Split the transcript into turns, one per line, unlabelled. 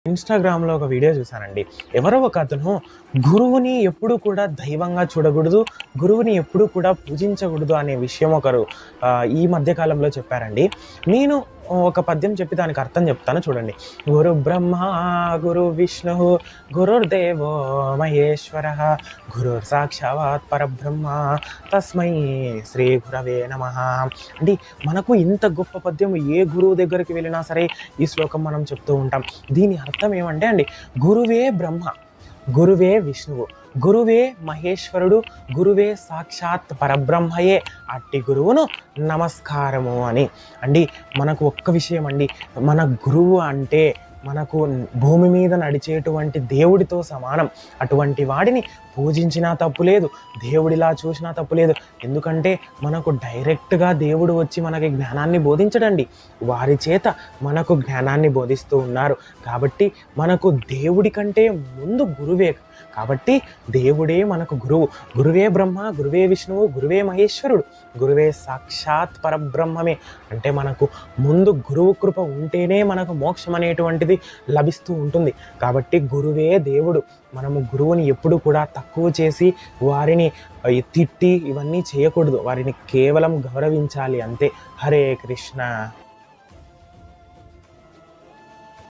ఇన్‌స్టాగ్రామ్‌లో ఒక వీడియో చూసానండి. ఎవరో ఒక అతను గురువుని ఎప్పుడూ కూడా దైవంగా చూడకూడదు, గురువుని ఎప్పుడూ కూడా పూజించకూడదు అనే విషయం ఒకరు ఈ మధ్య కాలంలో చెప్పారండి. నేను ఒక పద్యం చెప్పి దానికి అర్థం చెప్తాను చూడండి. గురు బ్రహ్మ, గురు విష్ణు, గురుర్దేవో మహేశ్వరః, గురుర్ సాక్షాత్ పరబ్రహ్మ, తస్మై శ్రీ గురవే నమః. అంటే మనకు ఇంత గొప్ప పద్యం ఏ గురువు దగ్గరికి వెళ్ళినా సరే ఈ శ్లోకం మనం చెప్తూ ఉంటాం. దీని అర్థం ఏమంటే అండి, గురువే బ్రహ్మ, గురువే విష్ణువు, గురువే మహేశ్వరుడు, గురువే సాక్షాత్ పరబ్రహ్మయే, అట్టి గురువును నమస్కారము అని. అండి మనకు ఒక్క విషయం అండి, మన గురువు అంటే మనకు భూమి మీద నడిచేటువంటి దేవుడితో సమానం. అటువంటి వాడిని పూజించినా తప్పు లేదు, దేవుడిలా చూసినా తప్పు లేదు. ఎందుకంటే మనకు డైరెక్ట్గా దేవుడు వచ్చి మనకి జ్ఞానాన్ని బోధించడండి, వారి చేత మనకు జ్ఞానాన్ని బోధిస్తూ ఉన్నారు. కాబట్టి మనకు దేవుడి కంటే ముందు గురువే, కాబట్టి దేవుడే మనకు గురువు. గురువే బ్రహ్మ, గురువే విష్ణువు, గురువే మహేశ్వరుడు, గురువే సాక్షాత్ పరబ్రహ్మమే. అంటే మనకు ముందు గురువు కృప ఉంటేనే మనకు మోక్షం అనేటువంటిది లభిస్తూ ఉంటుంది. కాబట్టి గురువే దేవుడు. మనము గురువుని ఎప్పుడు కూడా తక్కువ చేసి వారిని తిట్టి ఇవన్నీ చేయకూడదు, వారిని కేవలం గౌరవించాలి అంతే. హరే కృష్ణ.